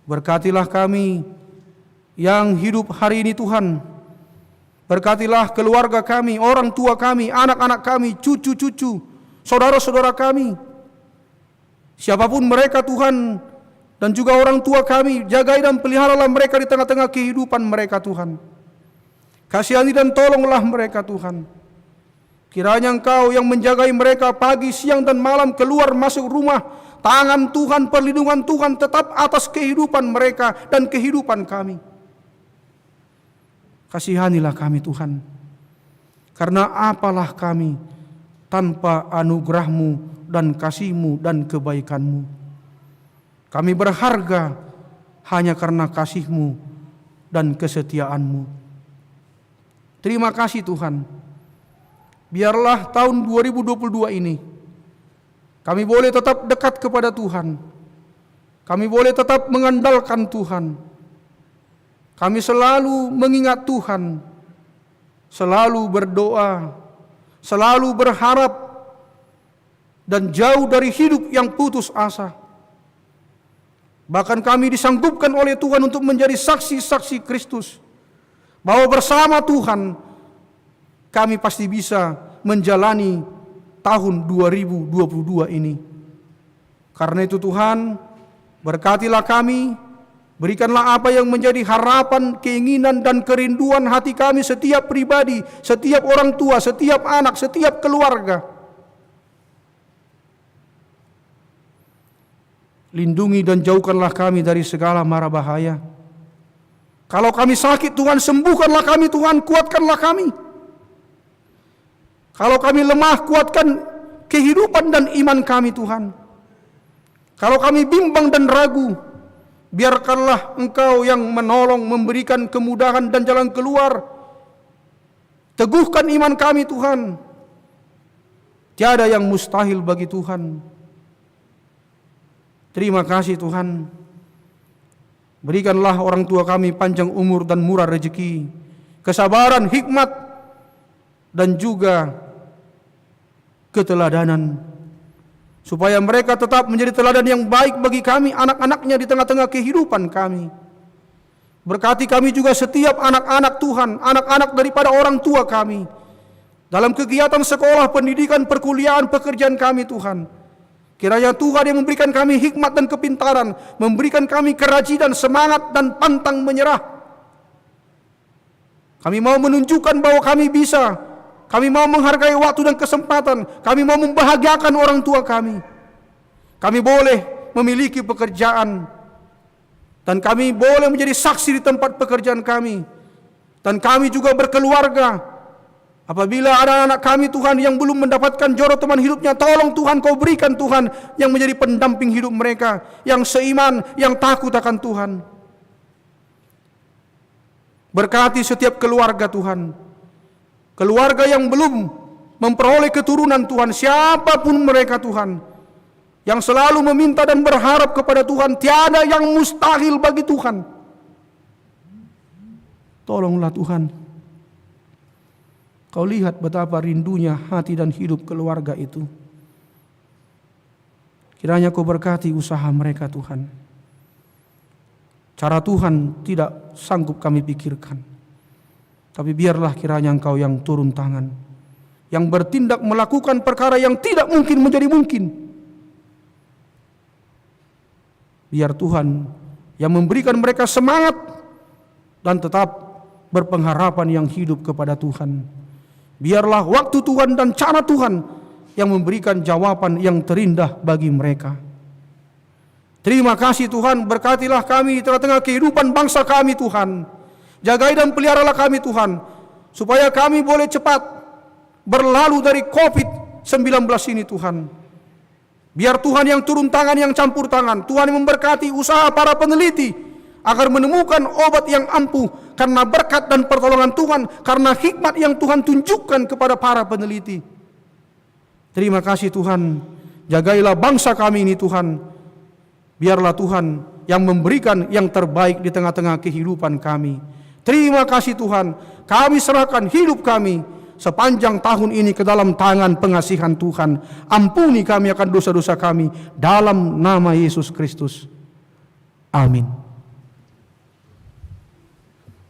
Berkatilah kami yang hidup hari ini Tuhan. Berkatilah keluarga kami, orang tua kami, anak-anak kami, cucu-cucu, saudara-saudara kami. Siapapun mereka Tuhan, dan juga orang tua kami, jagai dan peliharalah mereka di tengah-tengah kehidupan mereka Tuhan. Kasihani dan tolonglah mereka Tuhan. Kiranya Engkau yang menjagai mereka pagi, siang dan malam, keluar masuk rumah. Tangan Tuhan, perlindungan Tuhan tetap atas kehidupan mereka dan kehidupan kami. Kasihanilah kami Tuhan. Karena apalah kami tanpa anugerah-Mu dan kasih-Mu dan kebaikan-Mu. Kami berharga hanya karena kasih-Mu dan kesetiaan-Mu. Terima kasih Tuhan. Biarlah tahun 2022 ini kami boleh tetap dekat kepada Tuhan. Kami boleh tetap mengandalkan Tuhan. Kami selalu mengingat Tuhan, selalu berdoa, selalu berharap, dan jauh dari hidup yang putus asa. Bahkan kami disanggupkan oleh Tuhan untuk menjadi saksi-saksi Kristus, bahwa bersama Tuhan kami pasti bisa menjalani tahun 2022 ini. Karena itu Tuhan, berkatilah kami, berikanlah apa yang menjadi harapan, keinginan dan kerinduan hati kami, setiap pribadi, setiap orang tua, setiap anak, setiap keluarga. Lindungi dan jauhkanlah kami dari segala mara bahaya. Kalau kami sakit Tuhan, sembuhkanlah kami Tuhan, kuatkanlah kami. Kalau kami lemah, kuatkan kehidupan dan iman kami Tuhan. Kalau kami bimbang dan ragu, biarkanlah Engkau yang menolong, memberikan kemudahan dan jalan keluar. Teguhkan iman kami Tuhan. Tiada yang mustahil bagi Tuhan. Terima kasih Tuhan. Berikanlah orang tua kami panjang umur dan murah rezeki, kesabaran, hikmat, dan juga keteladanan, supaya mereka tetap menjadi teladan yang baik bagi kami, anak-anaknya di tengah-tengah kehidupan kami. Berkati kami juga setiap anak-anak Tuhan, anak-anak daripada orang tua kami, dalam kegiatan sekolah, pendidikan, perkuliahan, pekerjaan kami Tuhan. Kiranya Tuhan yang memberikan kami hikmat dan kepintaran, memberikan kami kerajinan, semangat dan pantang menyerah. Kami mau menunjukkan bahwa kami bisa. Kami mau menghargai waktu dan kesempatan. Kami mau membahagiakan orang tua kami. Kami boleh memiliki pekerjaan. Dan kami boleh menjadi saksi di tempat pekerjaan kami. Dan kami juga berkeluarga. Apabila ada anak kami Tuhan yang belum mendapatkan jodoh teman hidupnya, tolong Tuhan Kau berikan Tuhan yang menjadi pendamping hidup mereka, yang seiman, yang takut akan Tuhan. Berkati setiap keluarga Tuhan. Keluarga yang belum memperoleh keturunan Tuhan, siapapun mereka Tuhan, yang selalu meminta dan berharap kepada Tuhan, tiada yang mustahil bagi Tuhan. Tolonglah Tuhan. Kau lihat betapa rindunya hati dan hidup keluarga itu. Kiranya Kau berkati usaha mereka Tuhan. Cara Tuhan tidak sanggup kami pikirkan. Tapi biarlah kiranya Engkau yang turun tangan, yang bertindak melakukan perkara yang tidak mungkin menjadi mungkin. Biar Tuhan yang memberikan mereka semangat dan tetap berpengharapan yang hidup kepada Tuhan. Biarlah waktu Tuhan dan cara Tuhan yang memberikan jawaban yang terindah bagi mereka. Terima kasih Tuhan, berkatilah kami di tengah-tengah kehidupan bangsa kami Tuhan. Jagai dan peliharalah kami Tuhan, supaya kami boleh cepat berlalu dari COVID-19 ini Tuhan. Biar Tuhan yang turun tangan, yang campur tangan, Tuhan yang memberkati usaha para peneliti agar menemukan obat yang ampuh karena berkat dan pertolongan Tuhan, karena hikmat yang Tuhan tunjukkan kepada para peneliti. Terima kasih Tuhan, jagailah bangsa kami ini Tuhan. Biarlah Tuhan yang memberikan yang terbaik di tengah-tengah kehidupan kami. Terima kasih Tuhan, kami serahkan hidup kami sepanjang tahun ini ke dalam tangan pengasihan Tuhan. Ampuni kami akan dosa-dosa kami dalam nama Yesus Kristus. Amin.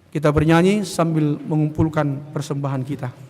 Kita bernyanyi sambil mengumpulkan persembahan kita.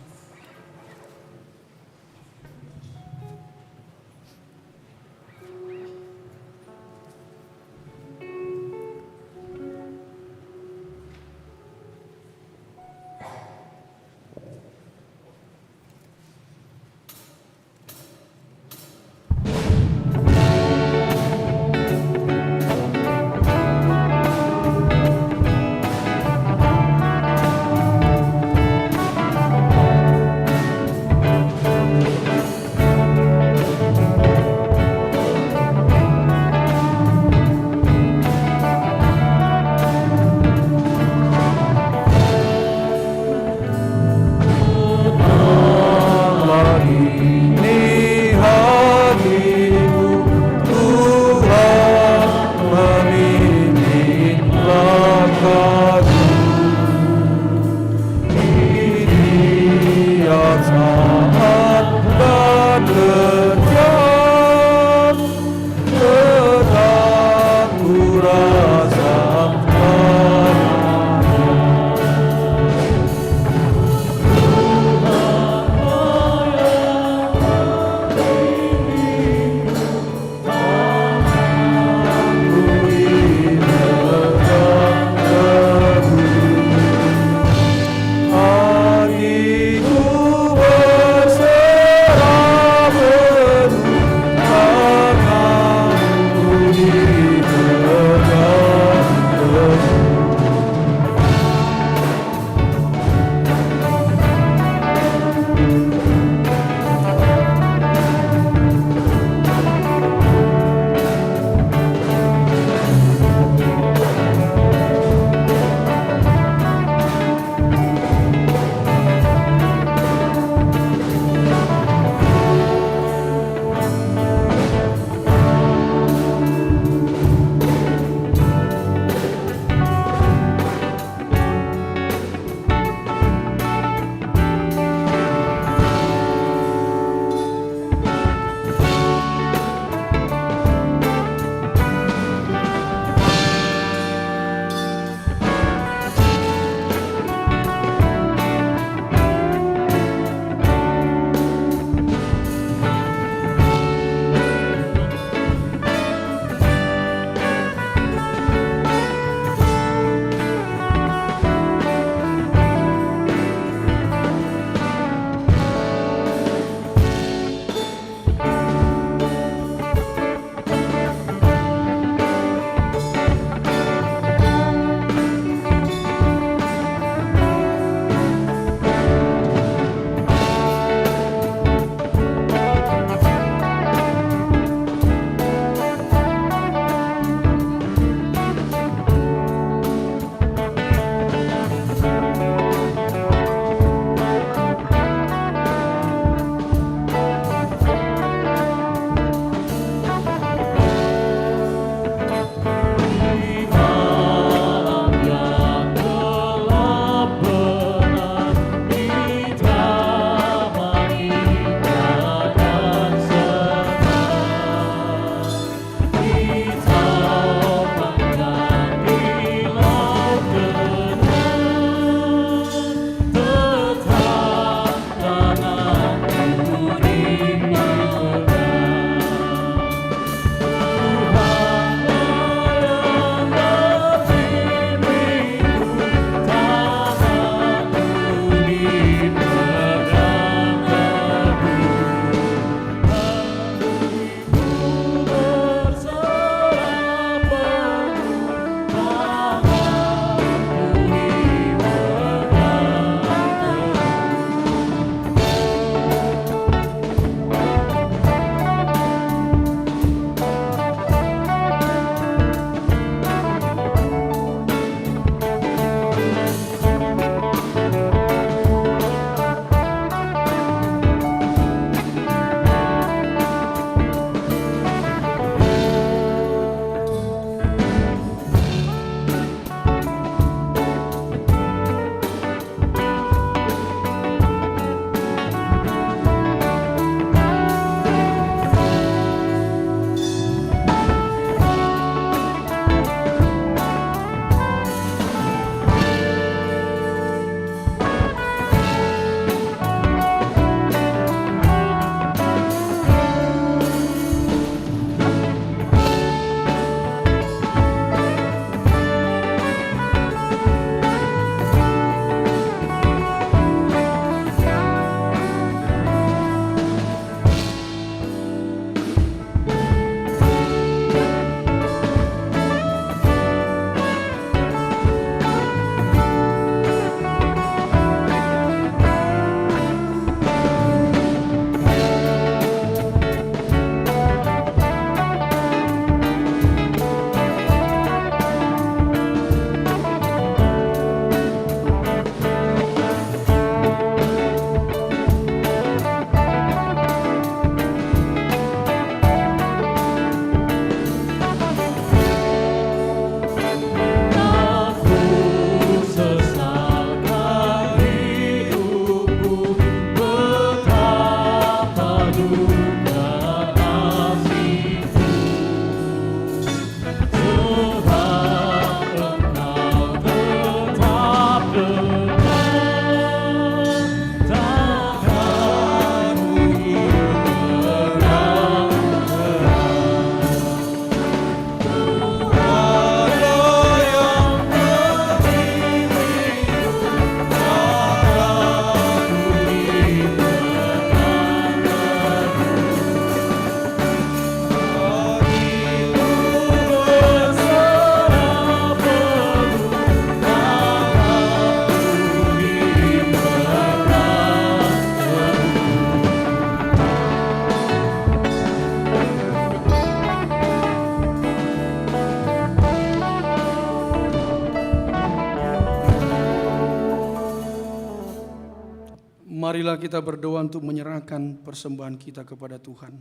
Marilah kita berdoa untuk menyerahkan persembahan kita kepada Tuhan.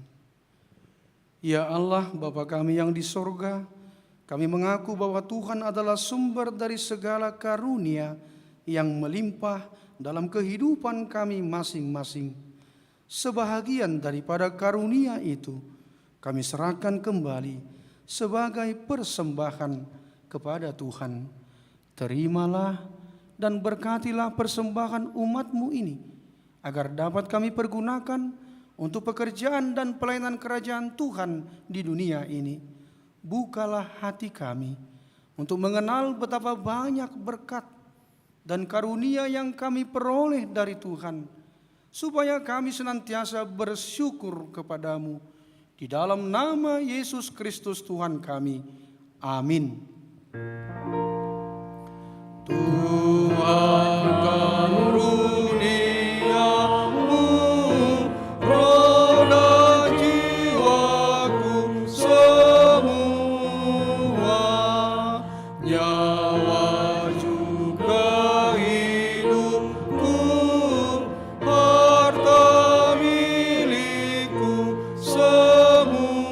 Ya Allah, Bapa kami yang di sorga, kami mengaku bahwa Tuhan adalah sumber dari segala karunia yang melimpah dalam kehidupan kami masing-masing. Sebahagian daripada karunia itu kami serahkan kembali sebagai persembahan kepada Tuhan. Terimalah dan berkatilah persembahan umat-Mu ini, agar dapat kami pergunakan untuk pekerjaan dan pelayanan kerajaan Tuhan di dunia ini. Bukalah hati kami untuk mengenal betapa banyak berkat dan karunia yang kami peroleh dari Tuhan, supaya kami senantiasa bersyukur kepadamu. Di dalam nama Yesus Kristus Tuhan kami. Amin. Tuhan karuniamu, roh dan jiwaku semua, nyawa juga hidupku, harta milikku semua,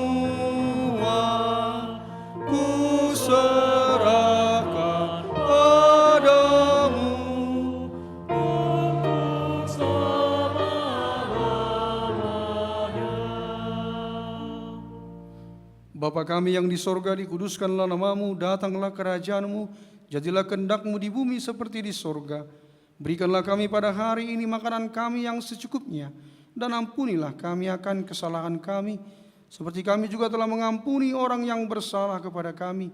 ku serahkan padamu untuk selama-lamanya. Bapa kami yang di sorga, dikuduskanlah namamu, datanglah kerajaanmu, jadilah kehendak-Mu di bumi seperti di sorga. Berikanlah kami pada hari ini makanan kami yang secukupnya, dan ampunilah kami akan kesalahan kami, seperti kami juga telah mengampuni orang yang bersalah kepada kami.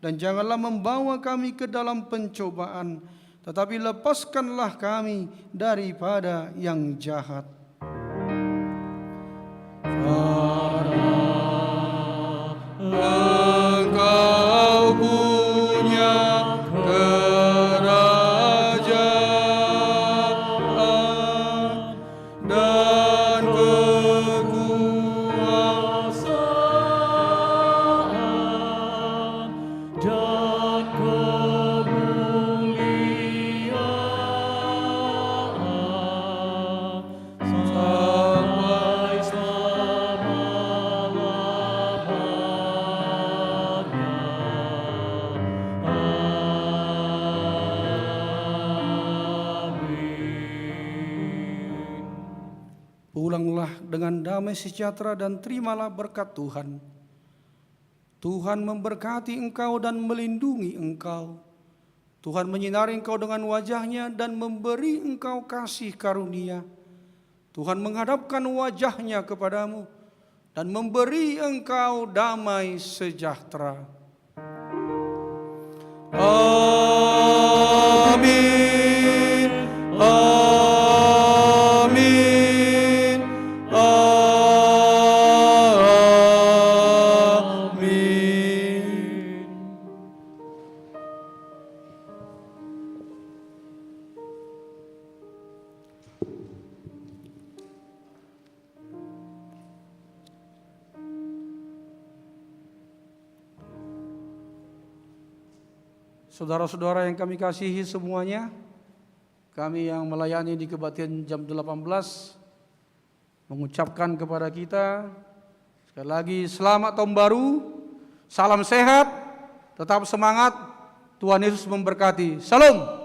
Dan janganlah membawa kami ke dalam pencobaan, tetapi lepaskanlah kami daripada yang jahat. Engkau punya kerajaan dan kekuasaan dan kemuliaan sampai Pulanglah dengan damai sejahtera dan terimalah berkat Tuhan. Tuhan memberkati engkau dan melindungi engkau. Tuhan menyinari engkau dengan wajah-Nya dan memberi engkau kasih karunia. Tuhan menghadapkan wajah-Nya kepadamu dan memberi engkau damai sejahtera. Amin. Amin. Saudara-saudara yang kami kasihi semuanya, kami yang melayani di kebaktian jam 18 mengucapkan kepada kita sekali lagi selamat tahun baru, salam sehat, tetap semangat, Tuhan Yesus memberkati. Salam.